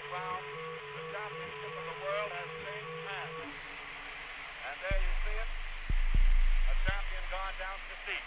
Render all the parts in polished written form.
have found the championship of the world has changed hands. And there you see it, a champion gone down to defeat.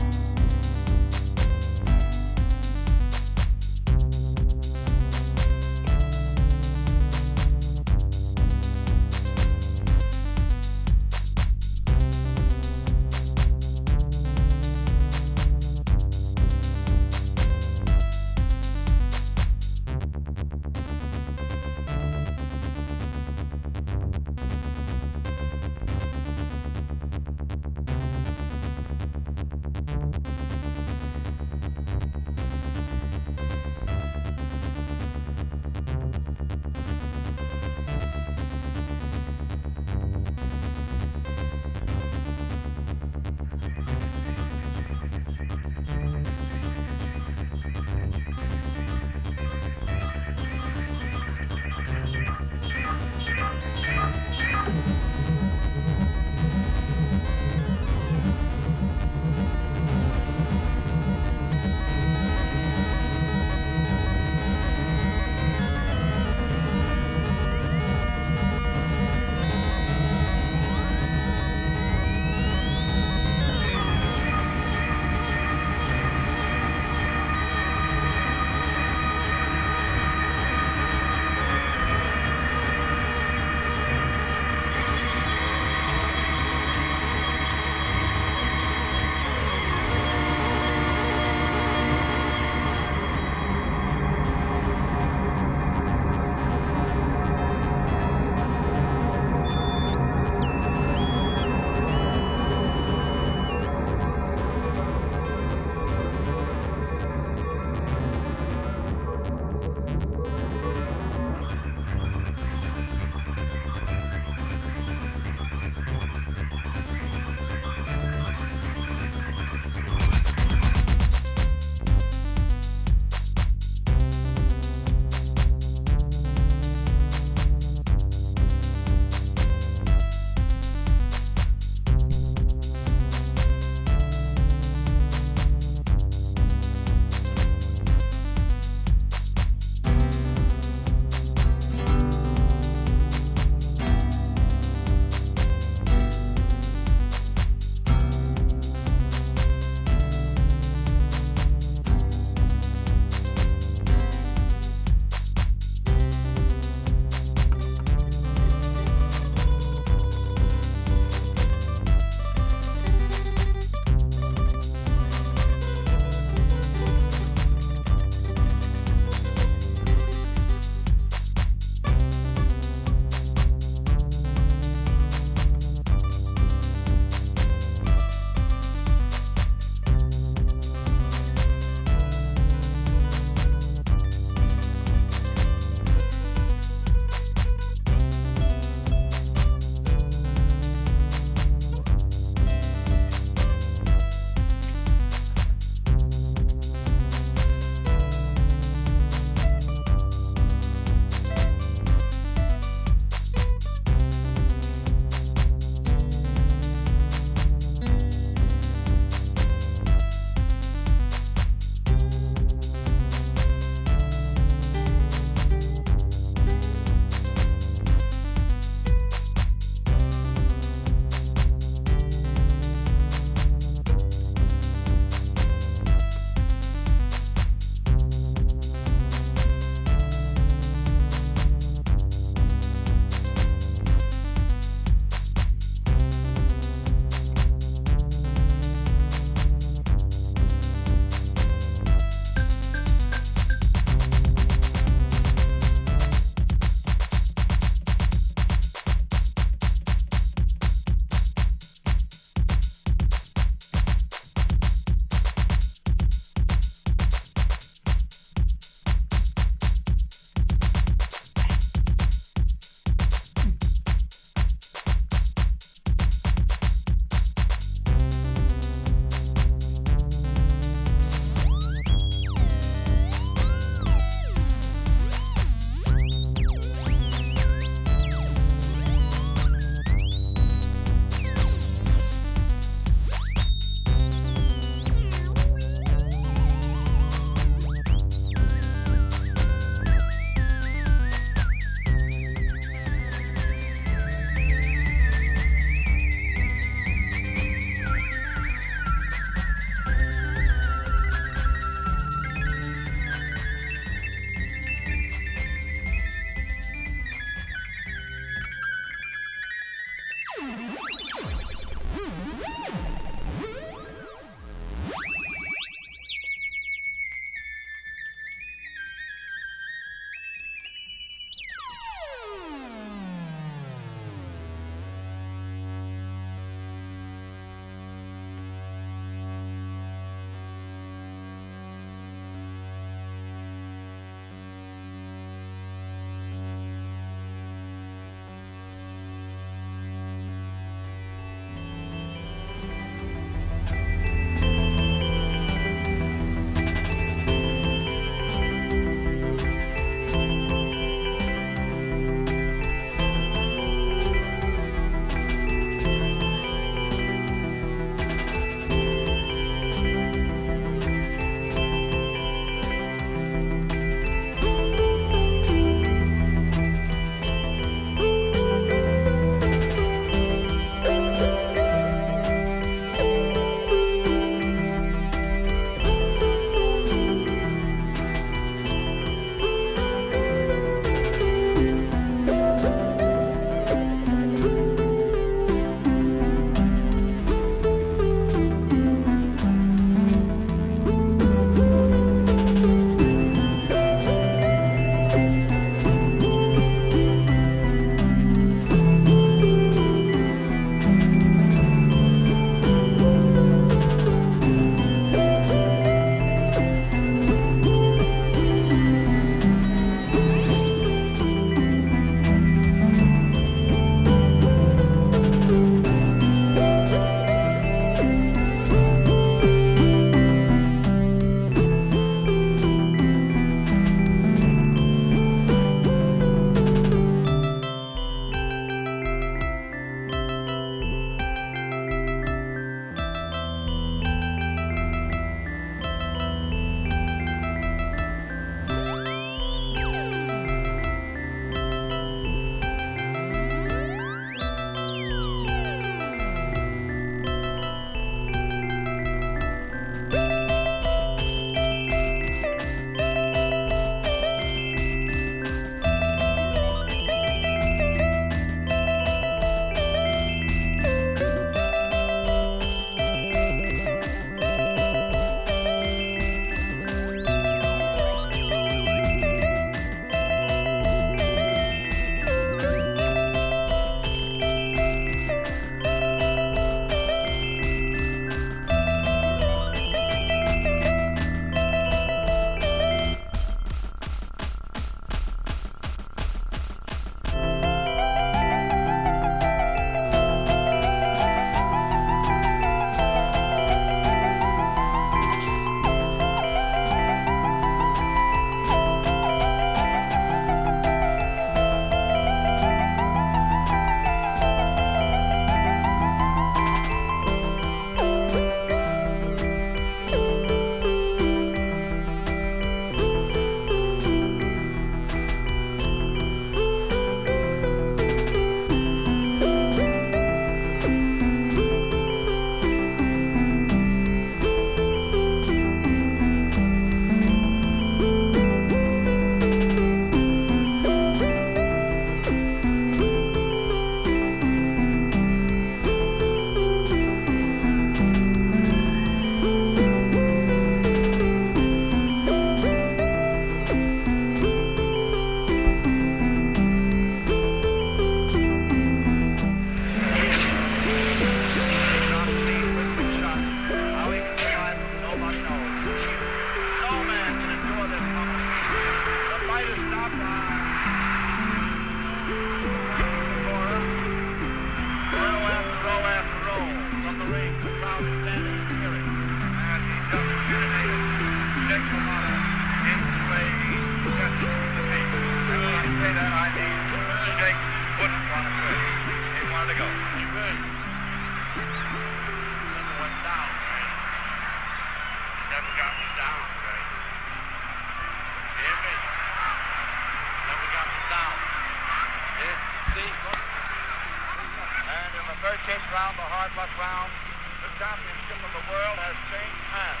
round, the hard luck round. The championship of the world has changed hands.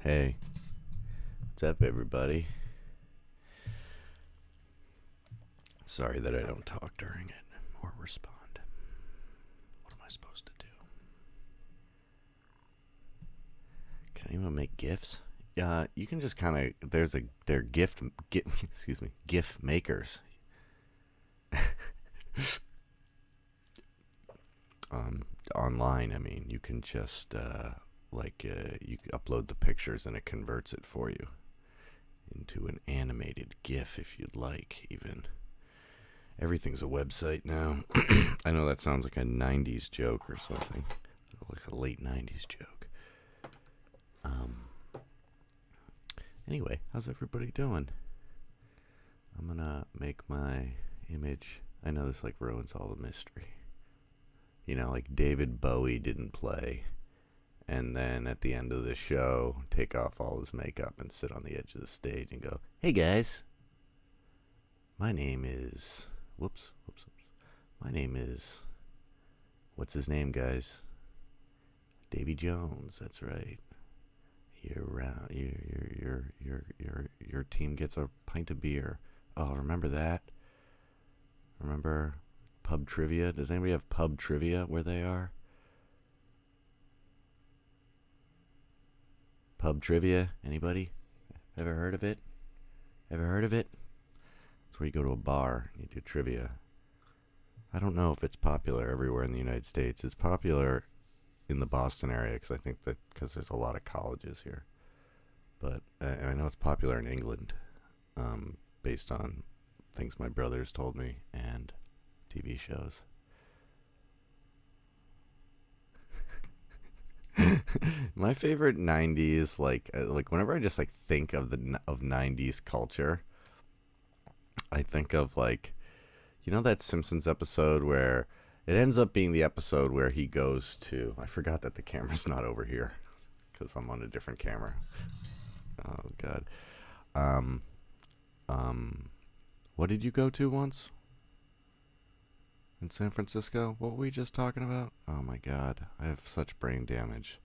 Hey, what's up, everybody? Sorry that I don't talk during it or respond. What am I supposed to do? Can anyone make GIFs? You can just kind of, they're GIF makers. Online, I mean, you can just, you upload the pictures and it converts it for you into an animated GIF if you'd like, even. Everything's a website now. I know that sounds like a 90s joke or something, like a late 90s joke. Anyway, how's everybody doing? I'm gonna make my image. I know this like ruins all the mystery. You know, like David Bowie didn't play, and then at the end of the show, take off all his makeup and sit on the edge of the stage and go, "Hey guys, my name is..." Whoops. My name is... What's his name, guys? Davy Jones, that's right. Your team gets a pint of beer. Oh, remember that? Remember pub trivia? Does anybody have pub trivia where they are? Pub trivia? Anybody? Ever heard of it? It's where you go to a bar and you do trivia. I don't know if it's popular everywhere in the United States. It's popular in the Boston area because there's a lot of colleges here. But and I know it's popular in England, based on things my brothers told me and TV shows. My favorite 90s, like whenever I just like think of 90s culture, I think of like, you know, that Simpsons episode where it ends up being the episode where he goes to, I forgot that the camera's not over here because I'm on a different camera. Oh God. What did you go to once in San Francisco? What were we just talking about? Oh my God, I have such brain damage.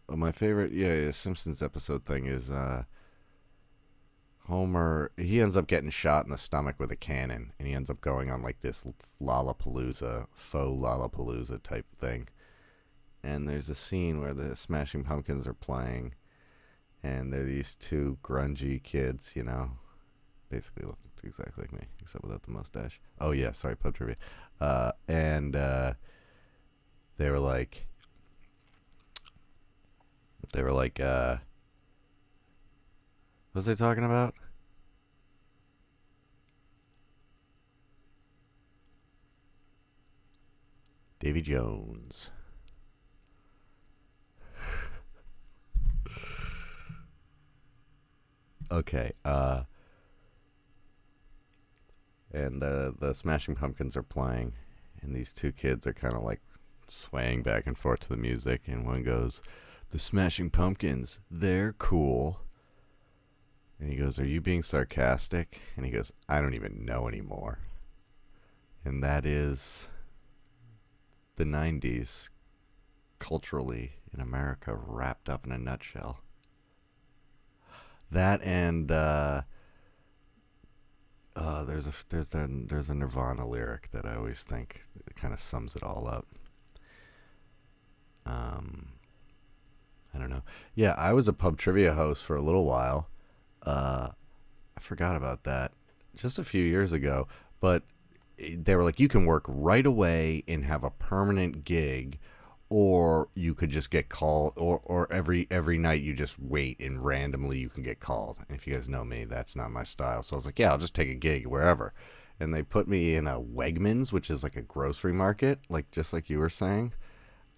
My favorite, Simpsons episode thing is, Homer, he ends up getting shot in the stomach with a cannon, and he ends up going on like this faux Lollapalooza type thing. And there's a scene where the Smashing Pumpkins are playing, and they're these two grungy kids, you know, basically look exactly like me, except without the mustache. Oh yeah, sorry, pub trivia. And they were like, what was they talking about? Davy Jones. Okay, and the Smashing Pumpkins are playing, and these two kids are kind of like swaying back and forth to the music, and one goes, The Smashing Pumpkins, they're cool. And he goes, are you being sarcastic? And he goes, I don't even know anymore. And that is the 90s culturally in America wrapped up in a nutshell. That and there's a Nirvana lyric that I always think kind of sums it all up. I don't know. Yeah, I was a pub trivia host for a little while. I forgot about that just a few years ago, but they were like, you can work right away and have a permanent gig, or you could just get called, or every night you just wait and randomly you can get called. And if you guys know me, that's not my style. So I was like, yeah, I'll just take a gig wherever. And they put me in a Wegmans, which is like a grocery market, like just like you were saying.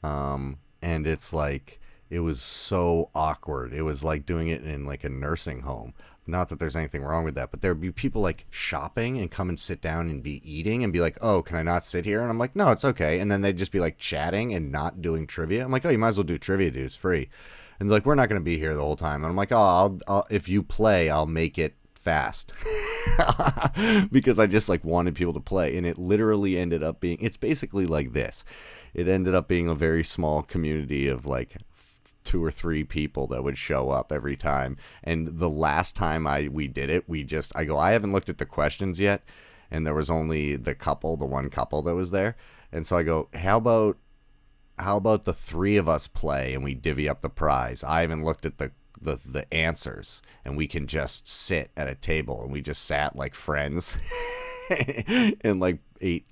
And it's like, it was so awkward. It was like doing it in like a nursing home. Not that there's anything wrong with that, but there'd be people like shopping and come and sit down and be eating and be like, oh, can I not sit here? And I'm like, no, it's okay. And then they'd just be like chatting and not doing trivia. I'm like, oh, you might as well do trivia, dude. It's free. And they're like, we're not going to be here the whole time. And I'm like, oh, I'll if you play, I'll make it fast. Because I just like wanted people to play. And it literally ended up being, it's basically like this. It ended up being a very small community of like 2 or 3 people that would show up every time. And the last time we did it, I haven't looked at the questions yet, and there was only the one couple that was there. And so I go, how about the 3 of us play and we divvy up the prize? I haven't looked at the answers, and we can just sit at a table, and we just sat like friends and like ate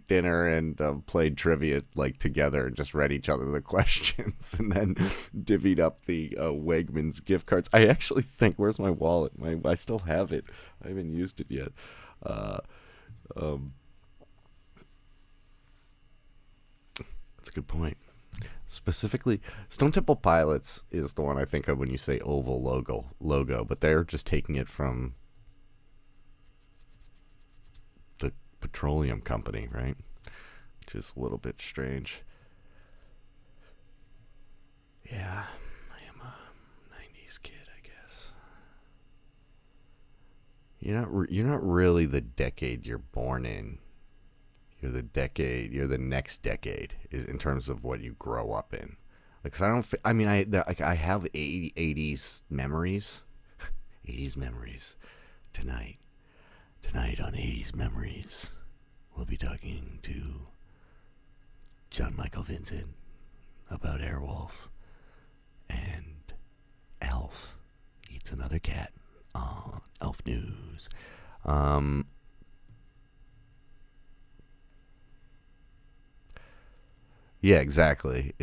dinner and played trivia like together and just read each other the questions, and then divvied up the Wegmans gift cards. I actually think, where's my wallet? I still have it. I haven't used it yet. That's a good point. Specifically, Stone Temple Pilots is the one I think of when you say oval logo, but they're just taking it from the petroleum company, right? Which is a little bit strange. Yeah, I am a 90s kid, I guess. You're not really the decade you're born in. You're the next decade in terms of what you grow up in. Like, I have 80s memories. 80s memories. Tonight on 80s Memories, we'll be talking to John Michael Vincent about Airwolf and Elf eats another cat on Elf News. Yeah, exactly.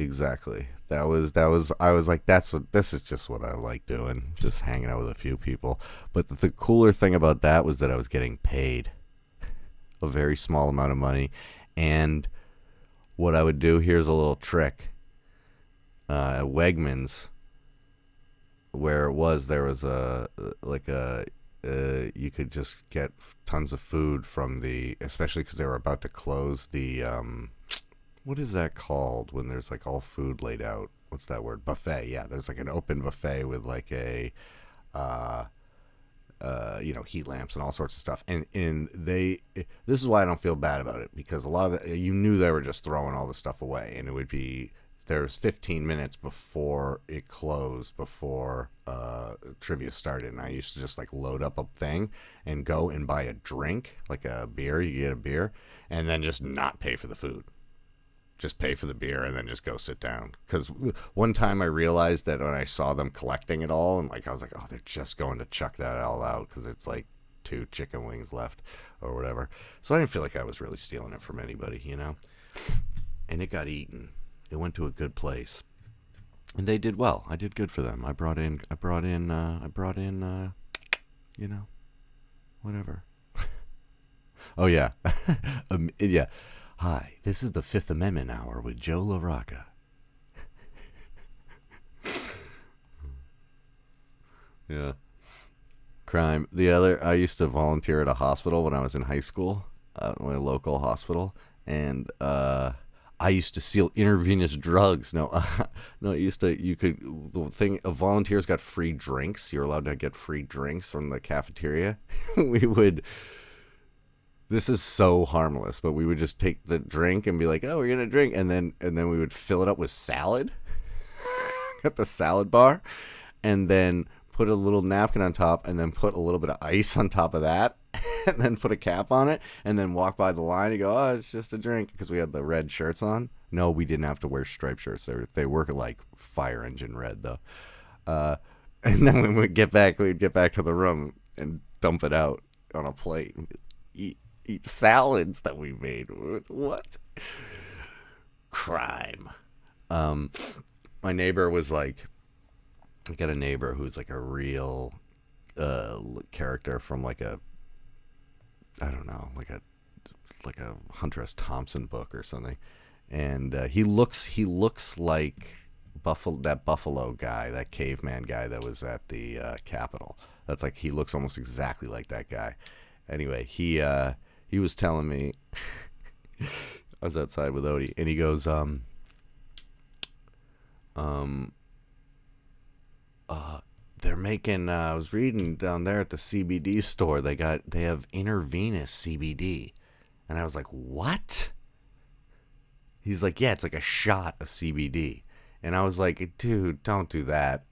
That was I was like, this is just what I like doing, just hanging out with a few people. But the cooler thing about that was that I was getting paid a very small amount of money. And what I would do, here's a little trick. At Wegmans, where there was you could just get tons of food from especially because they were about to close the what is that called when there's like all food laid out? What's that word? Buffet. Yeah, there's like an open buffet with like a heat lamps and all sorts of stuff. And this is why I don't feel bad about it, because a lot of you knew they were just throwing all the stuff away, and it would be, there was 15 minutes before it closed, before trivia started, and I used to just like load up a thing and go and buy a drink, like a beer. You get a beer, and then just not pay for the food. Just pay for the beer and then just go sit down. Because one time I realized that when I saw them collecting it all, and like I was like, oh, they're just going to chuck that all out because it's like 2 chicken wings left or whatever. So I didn't feel like I was really stealing it from anybody, And it got eaten. It went to a good place, and they did well. I did good for them. I brought in whatever. Oh yeah, yeah. Hi, this is the Fifth Amendment Hour with Joe LaRocca. Yeah. Crime. I used to volunteer at a hospital when I was in high school, my local hospital, and I used to steal intravenous drugs. No, no, the thing, volunteers got free drinks. You're allowed to get free drinks from the cafeteria. This is so harmless, but we would just take the drink and be like, oh, we're going to drink. And then we would fill it up with salad at the salad bar, and then put a little napkin on top, and then put a little bit of ice on top of that, and then put a cap on it, and then walk by the line and go, oh, it's just a drink, because we had the red shirts on. No, we didn't have to wear striped shirts. They were like fire engine red, though. And then when we'd get back to the room and dump it out on a plate and eat salads that we made. What? Crime. My neighbor was like, I got a neighbor who's like a real character from like a, I don't know, like a Hunter S. Thompson book or something, and he looks like that Buffalo guy, that caveman guy that was at the Capitol. That's like, he looks almost exactly like that guy. Anyway, he was telling me, I was outside with Odie, and he goes, they're making, I was reading down there at the CBD store, they have intravenous CBD. And I was like, what? He's like, yeah, it's like a shot of CBD. And I was like, dude, don't do that.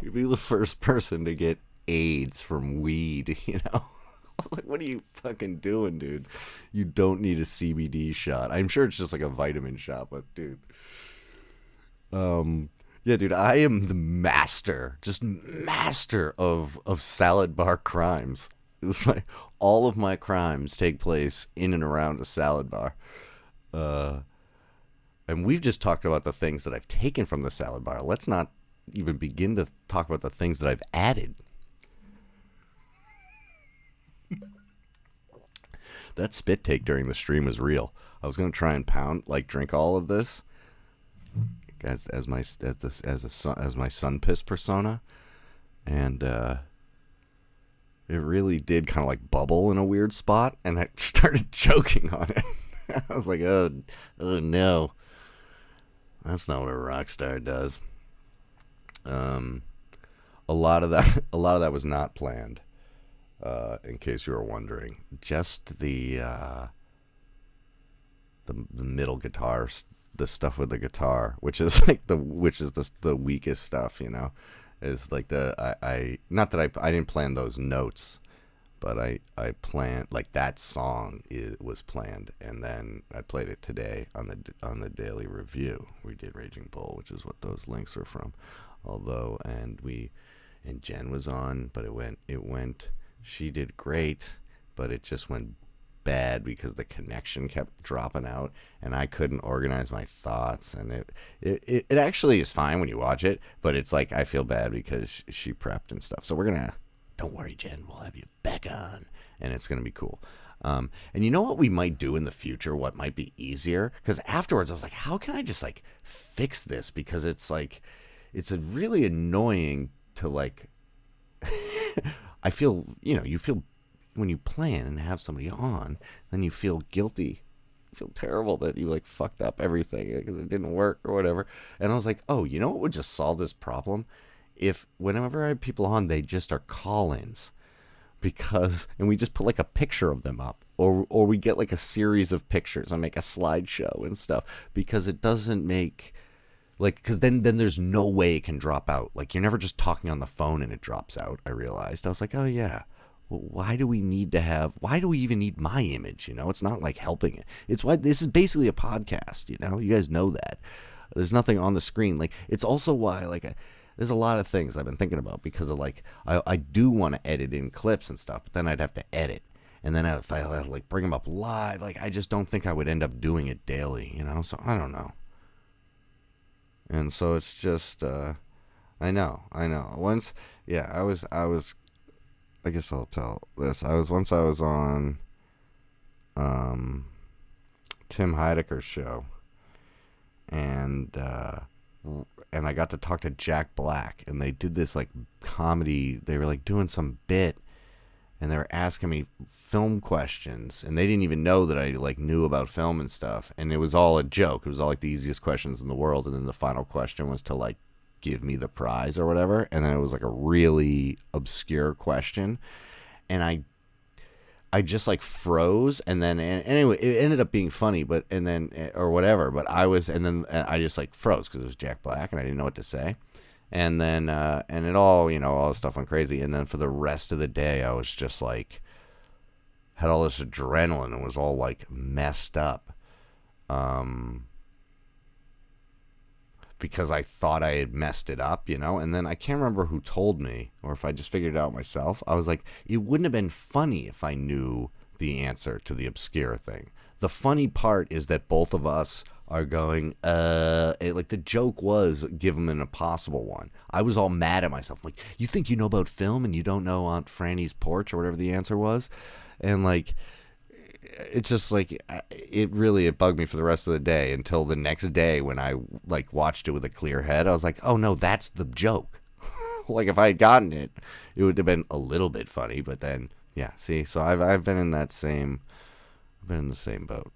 You'd be the first person to get AIDS from weed, you know? I was like, what are you fucking doing, dude? You don't need a CBD shot. I'm sure it's just like a vitamin shot, but dude. Yeah, dude, I am the master of salad bar crimes. It's like all of my crimes take place in and around a salad bar. And we've just talked about the things that I've taken from the salad bar. Let's not even begin to talk about the things that I've added. That spit take during the stream is real. I was gonna try and drink all of this as my SunPiss persona, and it really did kind of like bubble in a weird spot, and I started choking on it. I was like, oh no, that's not what a rock star does. A lot of that was not planned. In case you were wondering, just the middle guitar, the stuff with the guitar, which is the weakest stuff, you know, is like I didn't plan those notes, but I planned, like, that song was planned, and then I played it today on the daily review. We did Raging Bull, which is what those links are from. Although, and Jen was on, but it went. She did great, but it just went bad because the connection kept dropping out, and I couldn't organize my thoughts. And it actually is fine when you watch it, but it's like, I feel bad because she prepped and stuff. So don't worry, Jen, we'll have you back on, and it's gonna be cool. And you know what we might do in the future? What might be easier? Because afterwards I was like, how can I just like fix this? Because it's like, it's a really annoying to like. I feel, you feel when you plan and have somebody on, then you feel guilty. You feel terrible that you like fucked up everything because it didn't work or whatever. And I was like, oh, you know what would just solve this problem? If whenever I have people on, they just are call-ins, and we just put like a picture of them up, or we get like a series of pictures and make a slideshow and stuff, because it doesn't make. Like, because then there's no way it can drop out. Like, you're never just talking on the phone and it drops out, I realized. I was like, oh, yeah. Well, why do we even need my image, It's not, like, helping it. It's why this is basically a podcast, You guys know that. There's nothing on the screen. Like, it's also why, like, there's a lot of things I've been thinking about because of, like, I do want to edit in clips and stuff, but then I'd have to edit. And then if I, like, bring them up live, like, I just don't think I would end up doing it daily, So, I don't know. And so it's just, I know. Once, yeah, I was, I guess I'll tell this. I was on, Tim Heidecker's show, and I got to talk to Jack Black, and they did this, like, comedy. They were, like, doing some bit, and they were asking me film questions, and they didn't even know that I like knew about film and stuff, and it was all a joke. It was all like the easiest questions in the world, and then the final question was to like give me the prize or whatever, and then it was like a really obscure question, and I just like froze, and then anyway, it ended up being funny, but and then or whatever. But I just like froze because it was Jack Black, and I didn't know what to say, and then and it all all the stuff went crazy, and then for the rest of the day, I was just like had all this adrenaline and was all like messed up, because I thought I had messed it up, and then I can't remember who told me or if I just figured it out myself. I was like, it wouldn't have been funny if I knew the answer to the obscure thing. The funny part is that both of us are going, like the joke was give them an impossible one. I was all mad at myself. I'm like, you think you know about film and you don't know Aunt Franny's porch or whatever the answer was? And like, it's just like it bugged me for the rest of the day until the next day when I like watched it with a clear head. I was like, oh no, that's the joke. Like if I had gotten it, it would have been a little bit funny. But then yeah, see, so I've been in the same boat,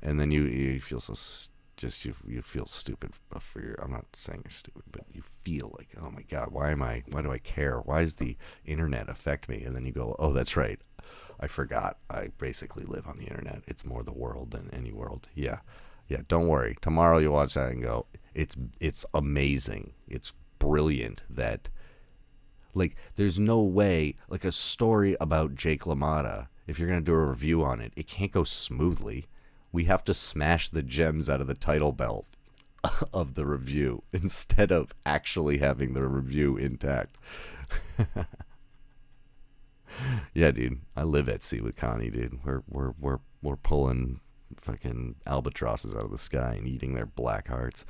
And then you feel so you feel stupid for your. I'm not saying you're stupid, but you feel like, oh my god, why do I care? Why does the internet affect me? And then you go, oh, that's right. I forgot. I basically live on the internet. It's more the world than any world. Yeah. Don't worry. Tomorrow you'll watch that and go, it's amazing. It's brilliant that, like, there's no way, like a story about Jake LaMotta, if you're gonna do a review on it, it can't go smoothly. We have to smash the gems out of the title belt of the review instead of actually having the review intact. Yeah, dude, I live at sea with Connie, dude. We're pulling fucking albatrosses out of the sky and eating their black hearts.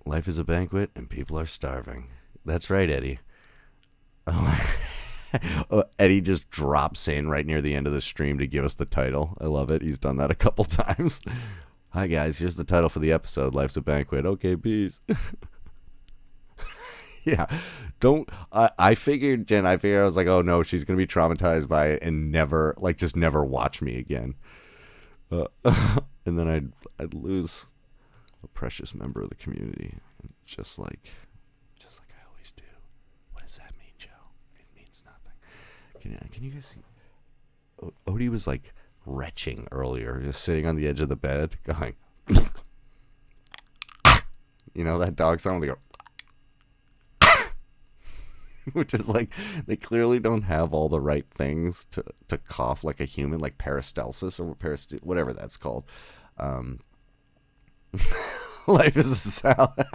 Life is a banquet and people are starving. That's right, Eddie. Eddie just drops in right near the end of the stream to give us the title. I love it. He's done that a couple times. Hi guys, here's the title for the episode. Life's a banquet. Okay, peace. Yeah, I figured, Jen, I was like, oh no, she's going to be traumatized by it and just never watch me again. And then I'd lose a precious member of the community, just like I always do. What does that mean, Joe? It means nothing. Can you guys see? Odie was like retching earlier, just sitting on the edge of the bed, going, that dog sound, they go, which is like, they clearly don't have all the right things to cough like a human, like peristalsis or whatever that's called. Life is a salad.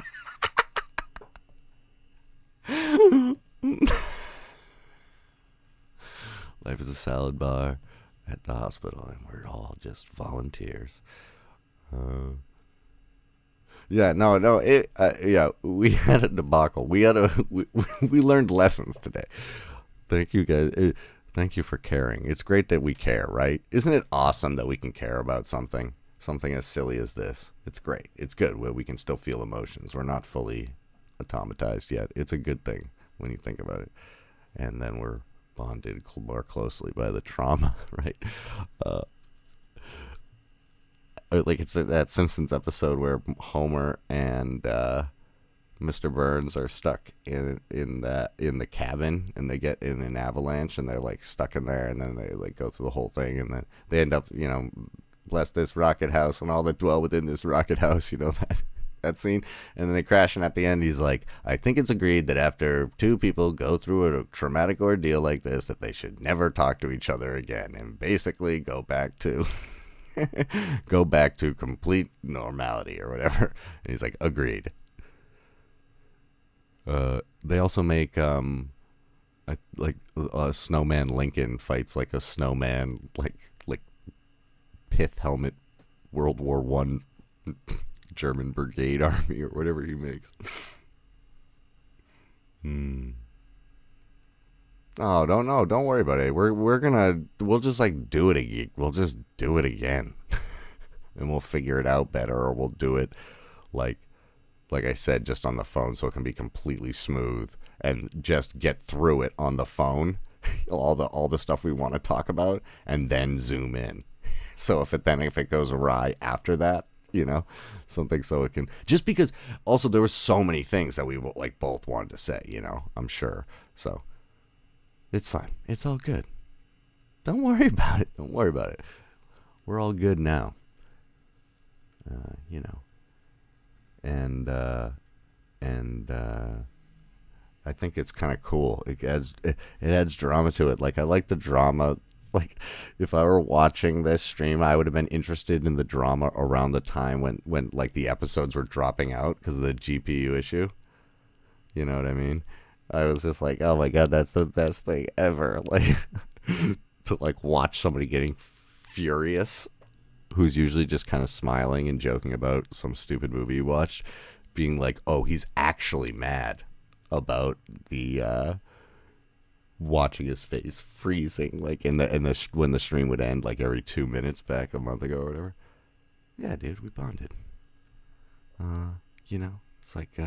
Life is a salad bar at the hospital, and we're all just volunteers. Yeah, no. We had a debacle. We learned lessons today. Thank you guys. Thank you for caring. It's great that we care, right? Isn't it awesome that we can care about something as silly as this? It's great. It's good where we can still feel emotions. We're not fully automatized yet. It's a good thing when you think about it. And then we're bonded more closely by the trauma, right? Like it's that Simpsons episode where Homer and Mr. Burns are stuck in the cabin, and they get in an avalanche, and they're like stuck in there, and then they like go through the whole thing, and then they end up, bless this rocket house and all that dwell within this rocket house, that scene, and then they crash, and at the end he's like, I think it's agreed that after two people go through a traumatic ordeal like this, that they should never talk to each other again, and basically go back to complete normality or whatever. And he's like, agreed. They also make like a snowman Lincoln fights like a snowman like pith helmet World War One German brigade army or whatever he makes. Oh, don't worry about it. We'll just like do it again. We'll just do it again. And we'll figure it out better, or we'll do it like I said, just on the phone, so it can be completely smooth, and just get through it on the phone, all the stuff we want to talk about, and then zoom in. So if it goes awry after that, something, so it can, just because also there were so many things that we like both wanted to say, I'm sure. So it's fine. It's all good. Don't worry about it. Don't worry about it. We're all good now. And I think it's kind of cool. It adds drama to it. Like, I like the drama. Like, if I were watching this stream, I would have been interested in the drama around the time when like the episodes were dropping out because of the GPU issue. You know what I mean? I was just like, oh my god, that's the best thing ever. Like, to like watch somebody getting furious, who's usually just kind of smiling and joking about some stupid movie you watched, being like, oh, he's actually mad about the watching his face freezing, like in the when the stream would end, like every 2 minutes back a month ago or whatever. Yeah, dude, we bonded. It's like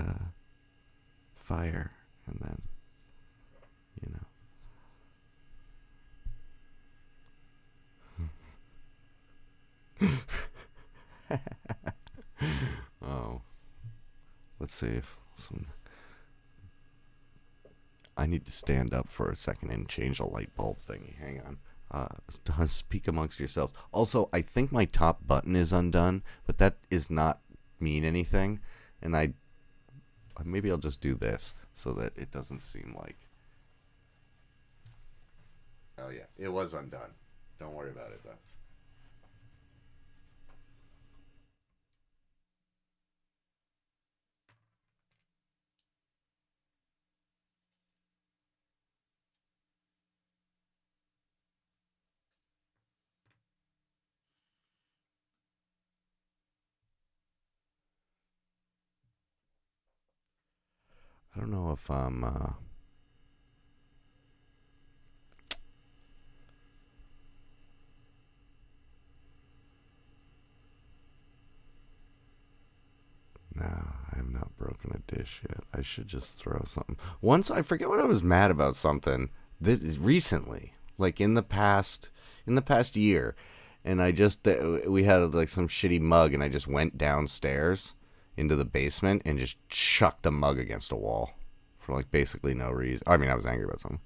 fire, and then Oh, let's see if I need to stand up for a second and change the light bulb thingy. Hang on. Speak amongst yourselves. Also, I think my top button is undone, but that is not mean anything. And maybe I'll just do this so that it doesn't seem like. Oh yeah, it was undone. Don't worry about it though. I don't know if I'm no, I have not broken a dish yet. I should just throw something. Once, I forget what I was mad about something recently, like in the past year, and we had like some shitty mug, and I just went downstairs into the basement and just chucked the mug against a wall for like basically no reason. I mean, I was angry about something.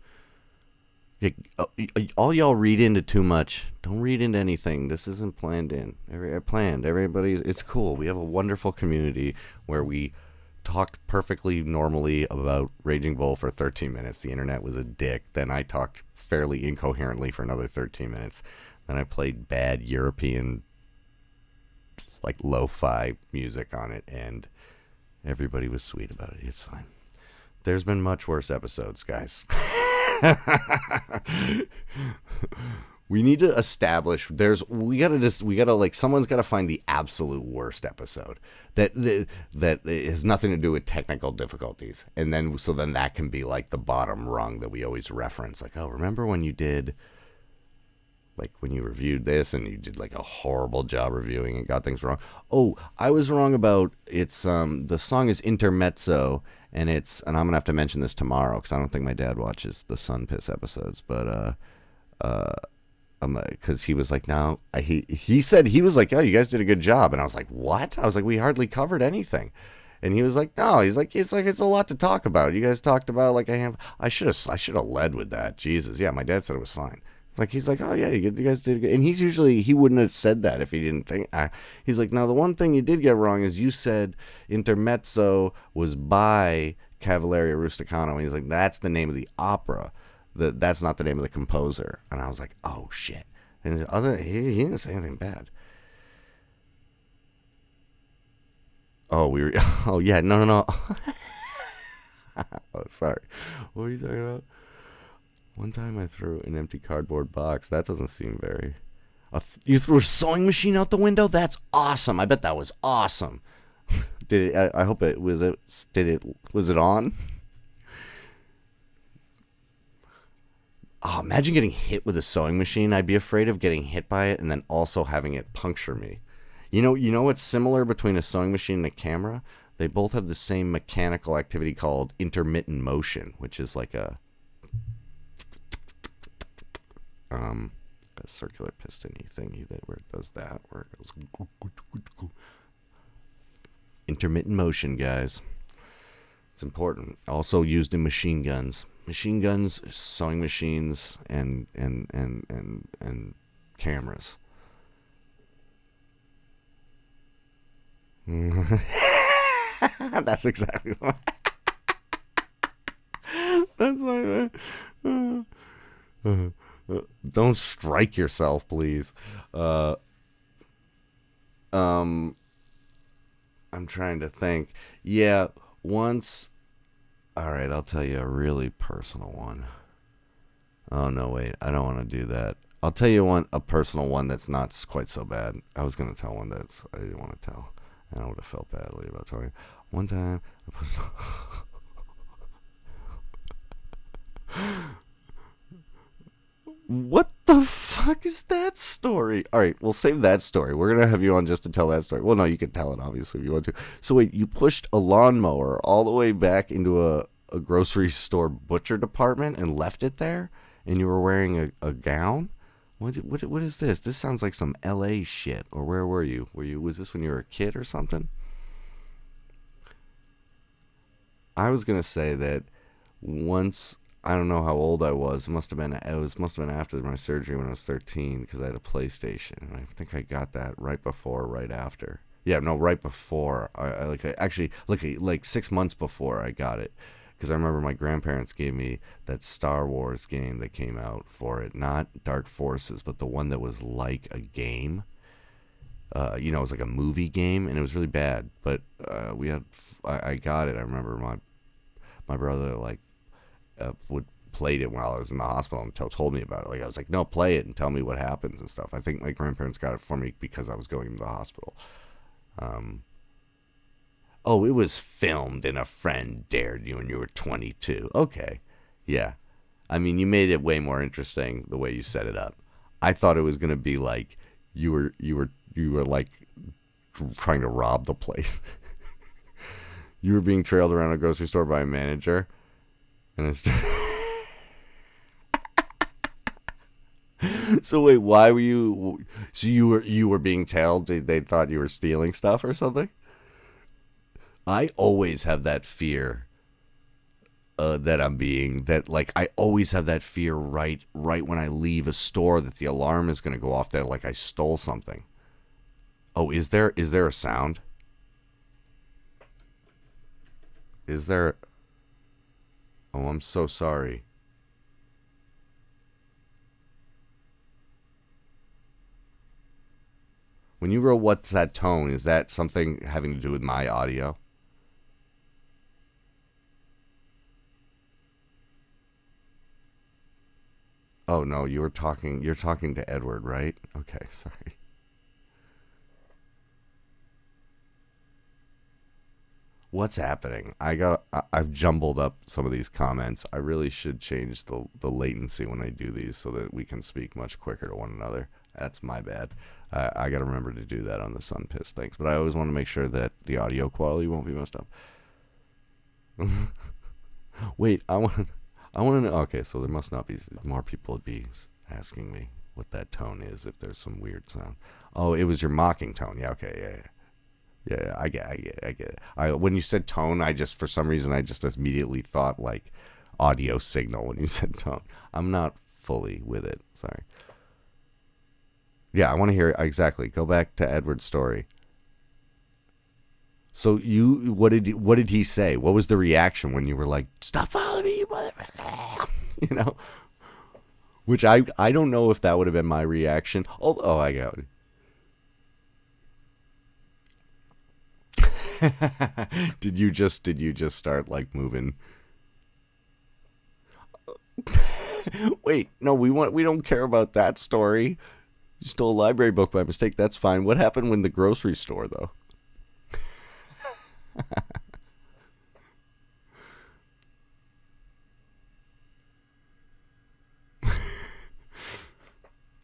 All y'all read into too much. Don't read into anything. This isn't planned in. Everybody's. It's cool. We have a wonderful community where we talked perfectly normally about Raging Bull for 13 minutes. The internet was a dick. Then I talked fairly incoherently for another 13 minutes. Then I played bad European, like lo-fi music on it, and everybody was sweet about it. It's fine. There's been much worse episodes, guys. We need to establish we gotta like, someone's gotta find the absolute worst episode that has nothing to do with technical difficulties, and then that can be like the bottom rung that we always reference, like, oh, remember when you did, like, when you reviewed this and you did like a horrible job reviewing and got things wrong. Oh, I was wrong about it's the song is Intermezzo, and I'm gonna have to mention this tomorrow because I don't think my dad watches the SunPiss episodes, but because he was like, no, he said, he was like, oh, you guys did a good job, and I was like, what? I was like, we hardly covered anything, and he was like, no, it's a lot to talk about. You guys talked about like I should have led with that. Jesus, yeah, my dad said it was fine. He's like, oh yeah, you guys did good. And he wouldn't have said that if he didn't think. He's like, now the one thing you did get wrong is you said Intermezzo was by Cavalleria Rusticano. And he's like, that's the name of the opera. That's not the name of the composer. And I was like, oh shit. And he didn't say anything bad. Oh yeah, no. Oh, sorry. What are you talking about? One time I threw an empty cardboard box. That doesn't seem very... You threw a sewing machine out the window? That's awesome. I bet that was awesome. Did it? I hope it was. Was it on? Oh, imagine getting hit with a sewing machine. I'd be afraid of getting hit by it and then also having it puncture me. You know what's similar between a sewing machine and a camera? They both have the same mechanical activity called intermittent motion, which is like a circular piston-y thingy that where it does that, where it goes intermittent motion, guys. It's important. Also used in machine guns, sewing machines, and cameras. That's exactly what. That's my. Don't strike yourself, please. I'm trying to think. Yeah, once. All right, I'll tell you a really personal one. Oh no, wait, I don't want to do that. I'll tell you a personal one that's not quite so bad. I was gonna tell one that's I didn't want to tell. And I would have felt badly about telling. One time, what the fuck is that story? All right, we'll save that story. We're gonna have you on just to tell that story. Well, no, you can tell it obviously if you want to. So wait, you pushed a lawnmower all the way back into a grocery store butcher department and left it there, and you were wearing a gown? What is this? This sounds like some L.A. shit. Or where were you? Was this when you were a kid or something? I was gonna say that once, I don't know how old I was. It must have been after my surgery when I was 13 because I had a PlayStation, and I think I got that right before, or right after. Yeah, no, right before. Like 6 months before I got it. Because I remember my grandparents gave me that Star Wars game that came out for it. Not Dark Forces, but the one that was like a game. It was like a movie game, and it was really bad. But I got it. I remember my brother would played it while I was in the hospital and told me about it. Like I was like, no, play it and tell me what happens and stuff. I think my grandparents got it for me because I was going to the hospital. Oh, it was filmed and a friend dared you when you were 22. Okay. Yeah. I mean, you made it way more interesting the way you set it up. I thought it was going to be like you were like trying to rob the place. You were being trailed around a grocery store by a manager, and it's So wait, why were you? So you were being tailed? They thought you were stealing stuff or something? I always have that fear I always have that fear right when I leave a store that the alarm is going to go off that like I stole something. Oh, is there a sound? Is there? Oh, I'm so sorry. When you wrote "What's that tone?" is that something having to do with my audio? Oh no, you're talking to Edward, right? Okay, sorry. What's happening? I've jumbled up some of these comments. I really should change the latency when I do these so that we can speak much quicker to one another. That's my bad. I got to remember to do that on the SunPiss things, but I always want to make sure that the audio quality won't be messed up. Wait, I want to know. Okay, so there must not be more people would be asking me what that tone is if there's some weird sound. Oh, it was your mocking tone. Yeah, okay, yeah. Yeah, I get it. When you said tone, for some reason, I just immediately thought like audio signal when you said tone. I'm not fully with it. Sorry. Yeah, I want to hear exactly. Go back to Edward's story. So what did he say? What was the reaction when you were like, "Stop following me, you motherfucker"? You know, which I don't know if that would have been my reaction. Oh, I got it. Did you just start like moving? Wait, no, we don't care about that story. You stole a library book by mistake. That's fine. What happened when the grocery store though?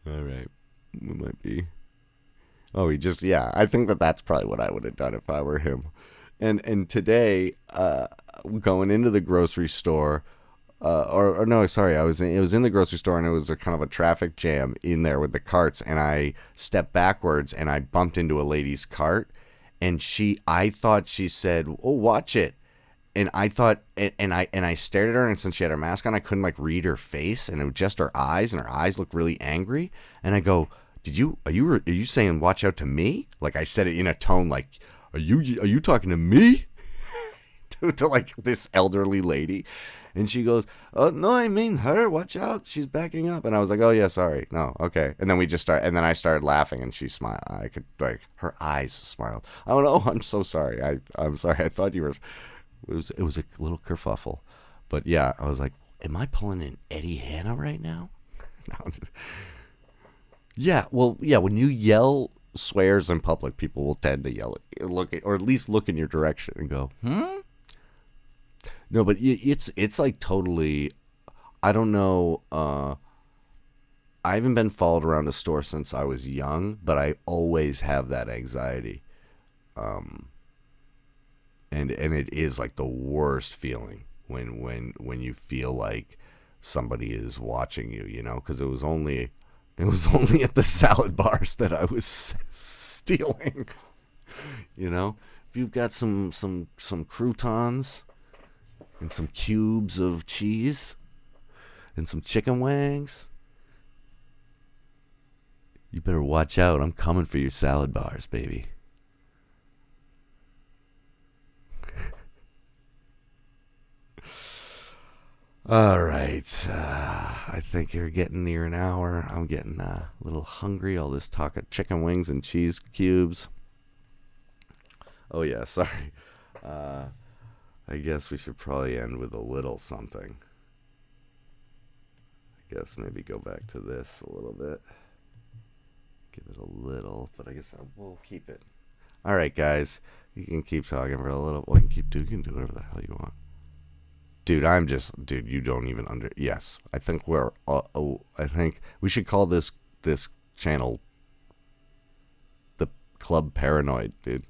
All right, we might be. Oh, I think that's probably what I would have done if I were him. And today, going into the grocery store, or no, sorry, it was in the grocery store, and it was a kind of a traffic jam in there with the carts, and I stepped backwards and I bumped into a lady's cart, and I thought she said, "Oh, watch it." And I thought, and I stared at her, and since she had her mask on, I couldn't like read her face, and it was just her eyes, and her eyes looked really angry. And I go, are you saying watch out to me? Like I said it in a tone like, are you talking to me? to like this elderly lady. And she goes, "Oh no, I mean her. Watch out, she's backing up." And I was like, "Oh yeah, sorry, no, okay." And then I started laughing, and she smiled. I could like her eyes smiled. Oh no, I'm so sorry. I'm sorry. I thought you were. It was a little kerfuffle, but yeah, I was like, "Am I pulling an Eddie Hanna right now?" No, yeah, well, yeah. When you yell swears in public, people will tend to or at least look in your direction and go, "Hmm." No, but it's like totally. I don't know. I haven't been followed around a store since I was young, but I always have that anxiety. And it is like the worst feeling when you feel like somebody is watching you, because it was only at the salad bars that I was stealing. If you've got some croutons and some cubes of cheese and some chicken wings, you better watch out. I'm coming for your salad bars, baby. All right. I think you're getting near an hour. I'm getting a little hungry. All this talk of chicken wings and cheese cubes. Oh, yeah. Sorry. I guess we should probably end with a little something. I guess maybe go back to this a little bit. Give it a little, but I guess we'll keep it. All right, guys. You can keep talking for a little. Well, you can do whatever the hell you want. Dude, you don't even yes. I think I think we should call this channel the Club Paranoid, dude.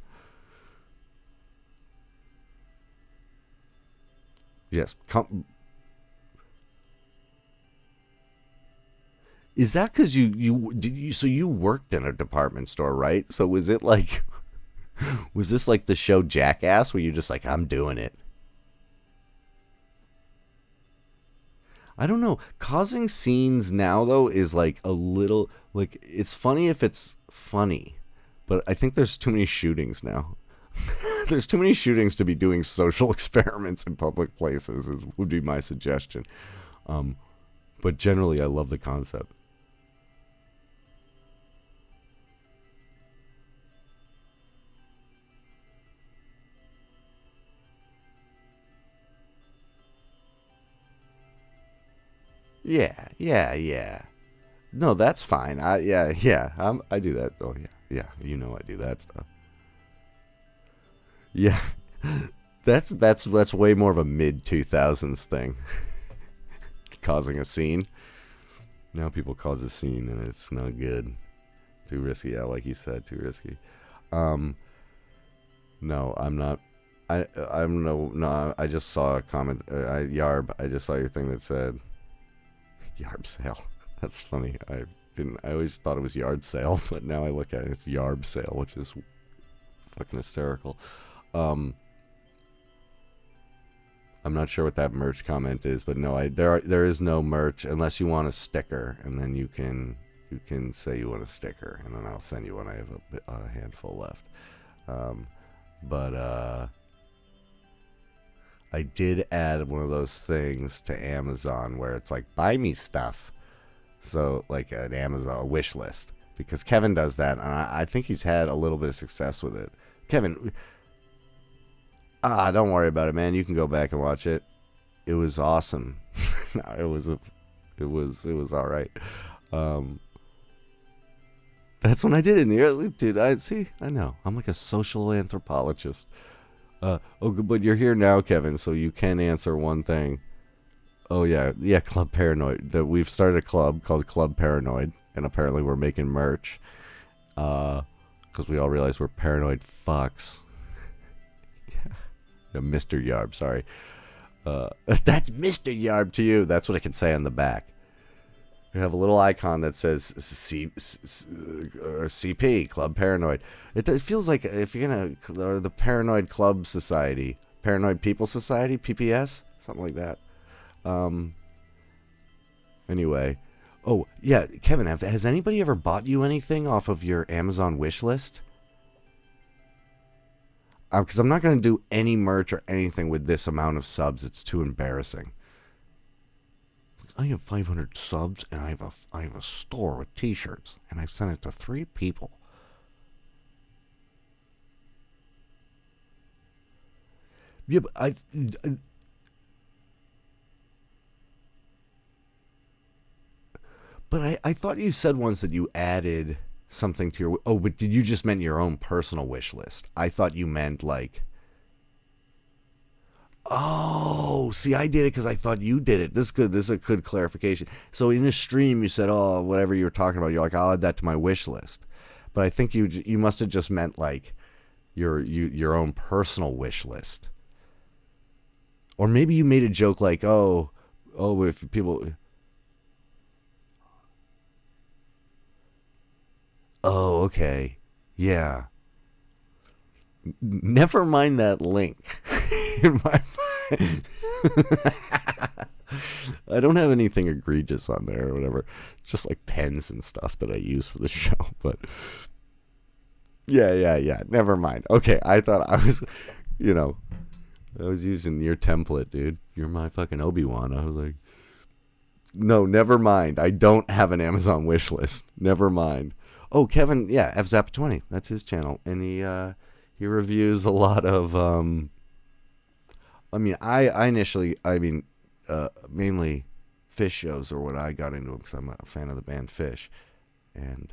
Yes, is that because you worked in a department store, right? So was it like, was this like the show Jackass where you're just like, I'm doing it? I don't know. Causing scenes now, though, is like a little, like, it's funny if it's funny, but I think there's too many shootings now. There's too many shootings to be doing social experiments in public places, would be my suggestion. But generally, I love the concept. Yeah. No, that's fine. I do that. Oh yeah. I do that stuff. Yeah, that's way more of a mid 2000s thing. Causing a scene. Now people cause a scene and it's not good. Too risky. Yeah, like you said, too risky. No, I'm not. I'm no. I just saw a comment. Yarb. I just saw your thing that said Yarb sale. That's funny. I always thought it was yard sale, but now I look at it, it's Yarb sale, which is fucking hysterical. I'm not sure what that merch comment is, but no, there is no merch unless you want a sticker, and then you can say you want a sticker, and then I'll send you one. I have a handful left. But I did add one of those things to Amazon where it's like, buy me stuff. So like an Amazon wish list, because Kevin does that, and I think he's had a little bit of success with it. Kevin, don't worry about it, man. You can go back and watch it. It was awesome. It was all right. That's when I did it in the early, dude. I know. I'm like a social anthropologist. But you're here now, Kevin, so you can answer one thing. Oh yeah, Club Paranoid. We've started a club called Club Paranoid, and apparently we're making merch. Because we all realize we're paranoid fucks. Yeah, Mr. Yarb, sorry. That's Mr. Yarb to you. That's what it can say on the back. You have a little icon that says CP, Club Paranoid. It feels like if you're going to, or the Paranoid Club Society, Paranoid People Society, PPS, something like that. Anyway. Oh, yeah, Kevin, has anybody ever bought you anything off of your Amazon wish list? Because I'm not going to do any merch or anything with this amount of subs. It's too embarrassing. I have 500 subs, and I have a store with T-shirts, and I sent it to 3 people. Yeah, but I thought you said once that you added something to your... Oh, but did you just meant your own personal wish list? I thought you meant like... Oh, see, I did it because I thought you did it. This is good. This is a good clarification. So in a stream, you said, "Oh, whatever you were talking about." You're like, "I'll add that to my wish list," but I think you must have just meant like your own personal wish list, or maybe you made a joke like, "Oh, if people." Oh, okay, yeah. Never mind that link. In my I don't have anything egregious on there or whatever. It's just like pens and stuff that I use for the show. But yeah. Never mind. Okay, I thought I was, I was using your template, dude. You're my fucking Obi-Wan. I was like, no, never mind. I don't have an Amazon wish list. Never mind. Oh, Kevin, yeah, FZap20. That's his channel, and he reviews a lot of. Mainly Fish shows are what I got into because I'm a fan of the band Fish, and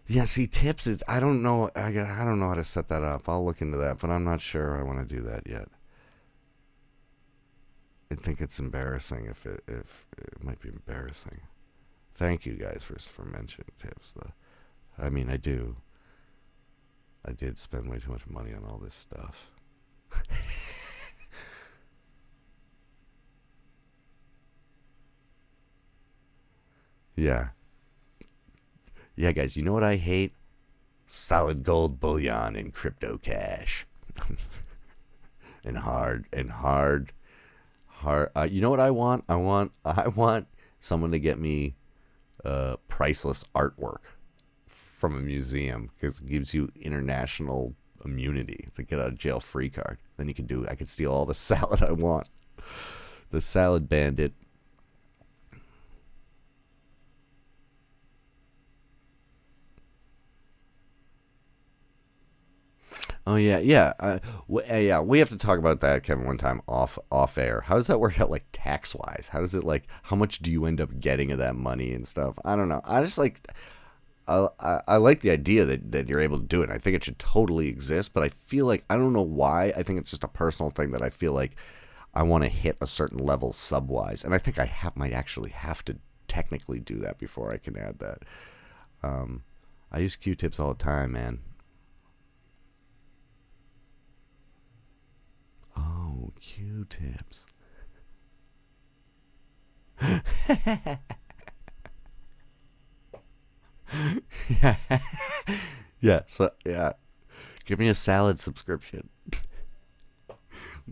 yeah. See, tips is I don't know. I don't know how to set that up. I'll look into that, but I'm not sure I want to do that yet. I think it's embarrassing if it might be embarrassing. Thank you guys for mentioning tips though. I mean, I did spend way too much money on all this stuff. Yeah. Yeah, guys, you know what I hate? Solid gold bullion and crypto cash. and hard. You know what I want? I want someone to get me priceless artwork from a museum because it gives you international immunity. It's a get out of jail free card. Then I could steal all the salad I want. The salad bandit. Oh yeah. Yeah, we have to talk about that, Kevin, one time off air. How does that work out, like, tax wise? How does it, like, how much do you end up getting of that money and stuff? I don't know. I just like I like the idea that you're able to do it. I think it should totally exist, but I feel like I don't know why. I think it's just a personal thing that I feel like I want to hit a certain level sub-wise, and I think I might actually have to technically do that before I can add that. I use Q-tips all the time, man. Oh, Q-tips. Yeah. Yeah, so yeah. Give me a salad subscription.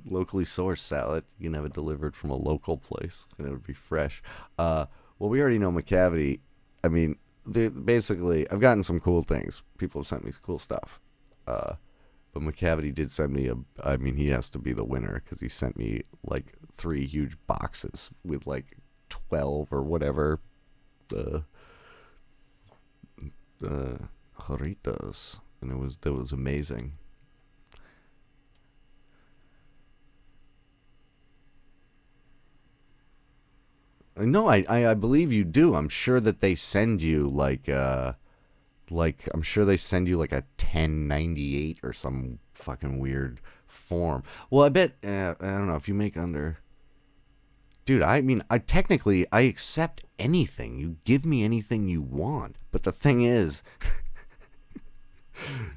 Locally sourced salad. You can have it delivered from a local place and it would be fresh. Well, we already know McCavity. I mean, basically, I've gotten some cool things. People have sent me cool stuff. But McCavity did send me he has to be the winner because he sent me like 3 huge boxes with like 12 or whatever Jarritos, and it was amazing. No, I believe you do. I'm sure that they send you like I'm sure they send you like a 1098 or some fucking weird form. Well, I bet I don't know if you make under. Dude, I mean, I accept anything. You give me anything you want. But the thing is,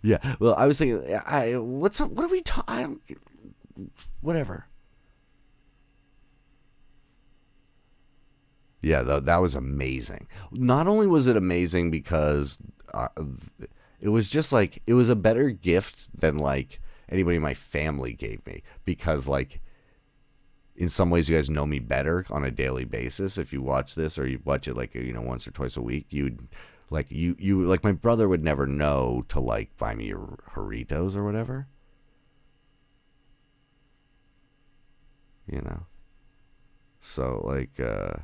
Yeah. Well, I was thinking, what are we talking? Whatever. Yeah, that was amazing. Not only was it amazing because it was just like it was a better gift than like anybody in my family gave me because like in some ways you guys know me better on a daily basis if you watch this or you watch it like once or twice a week. You'd like you like my brother would never know to like buy me Doritos or whatever. So like it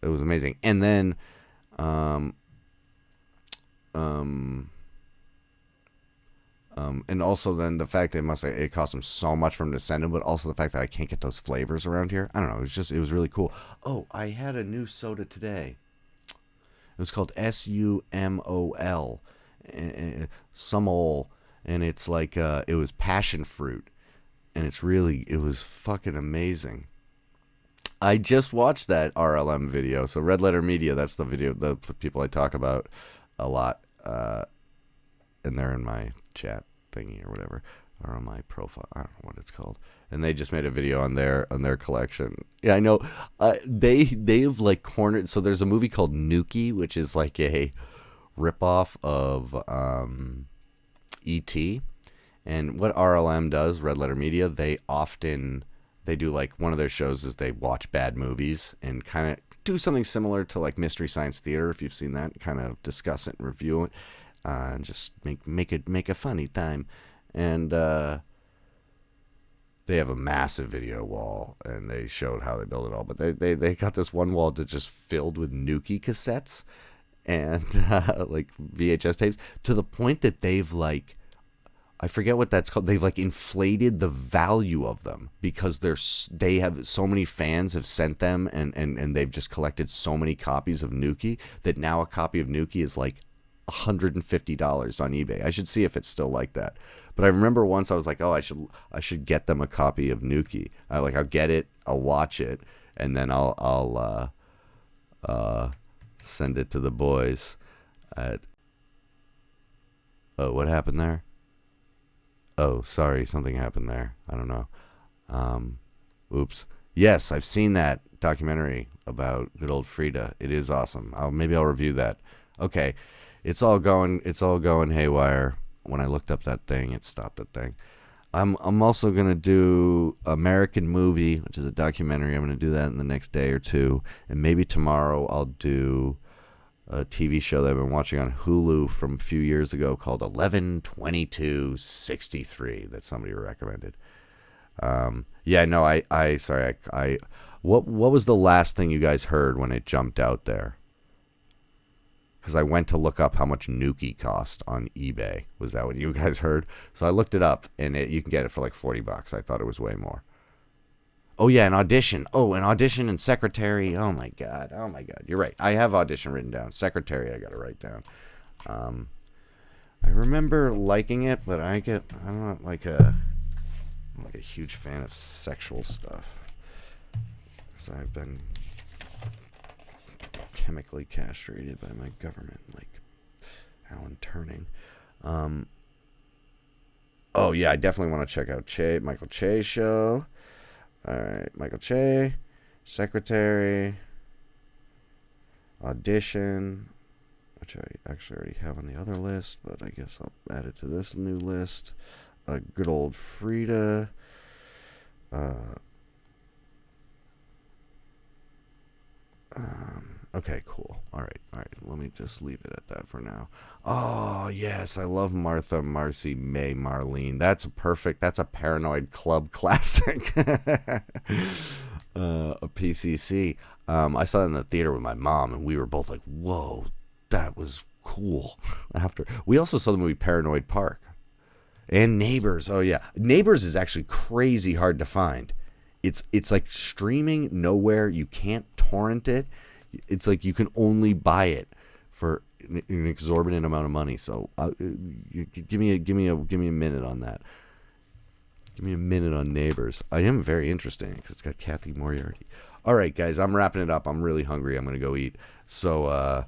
was amazing. And then um um and also then the fact that it cost them so much for them to send them, but also the fact that I can't get those flavors around here. I don't know. It was really cool. Oh, I had a new soda today. It was called SUMOL, Sumol, and it's like it was passion fruit, and it was fucking amazing. I just watched that RLM video. So Red Letter Media, that's the video, the people I talk about a lot, and they're in my chat thingy or whatever, or on my profile. I don't know what it's called. And they just made a video on their collection. Yeah, I know. They've like cornered. So there's a movie called Nuki, which is like a ripoff of E.T. And what RLM does, Red Letter Media, they do like one of their shows is they watch bad movies and kind of do something similar to like Mystery Science Theater, if you've seen that, kind of discuss it and review it, and just make a funny time. And they have a massive video wall, and they showed how they build it all. But they got this one wall that just filled with Nuki cassettes and like VHS tapes, to the point that they've like, I forget what that's called. They've like inflated the value of them because they have so many fans have sent them, and they've just collected so many copies of Nuki that now a copy of Nuki is like $150 on eBay. I should see if it's still like that. But I remember once I was like, oh, I should get them a copy of Nuki. I'll get it, I'll watch it, and then I'll send it to the boys. Oh, what happened there? Oh, sorry, something happened there. I don't know. Oops. Yes, I've seen that documentary about good old Frida. It is awesome. Maybe I'll review that. Okay, it's all going haywire. When I looked up that thing, it stopped that thing. I'm also gonna do American Movie, which is a documentary. I'm gonna do that in the next day or two, and maybe tomorrow I'll do a TV show that I've been watching on Hulu from a few years ago called 11/22/63 that somebody recommended. Yeah, no, what was the last thing you guys heard when it jumped out there? Because I went to look up how much Nuki cost on eBay. Was that what you guys heard? So I looked it up, and you can get it for like $40. I thought it was way more. Oh, yeah, an Audition. Oh, an Audition and Secretary. Oh, my God. You're right. I have Audition written down. Secretary, I got to write down. I remember liking it, but I'm not like a huge fan of sexual stuff. Because I've been chemically castrated by my government, like Alan Turing. Oh, yeah, I definitely want to check out Michael Che show. All right, Michael Che, Secretary, Audition, which I actually already have on the other list, but I guess I'll add it to this new list. Good old Frida. Okay, cool. All right. Let me just leave it at that for now. Oh, yes. I love Martha, Marcy, May, Marlene. That's a Paranoid Club classic. A PCC. I saw it in the theater with my mom, and we were both like, whoa, that was cool. We also saw the movie Paranoid Park. And Neighbors. Oh, yeah. Neighbors is actually crazy hard to find. It's like streaming nowhere. You can't torrent it. It's like you can only buy it for an exorbitant amount of money. So give me a minute on that. Give me a minute on Neighbors. I am very interesting because it's got Kathy Moriarty. All right, guys, I'm wrapping it up. I'm really hungry. I'm gonna go eat. So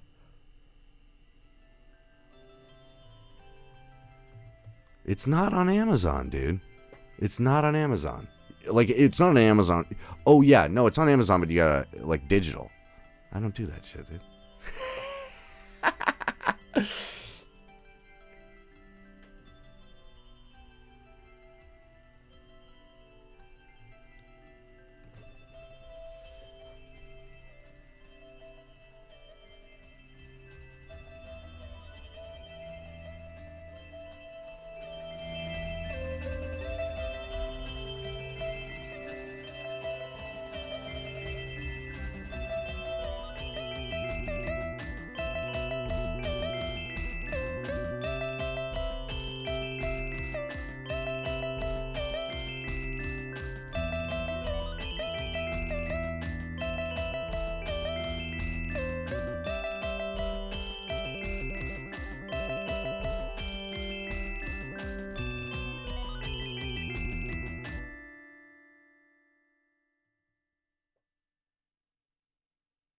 It's not on Amazon, dude. It's not on Amazon. Like, it's not on Amazon. Oh, yeah. No, it's on Amazon, but you gotta, like, digital. I don't do that shit, dude.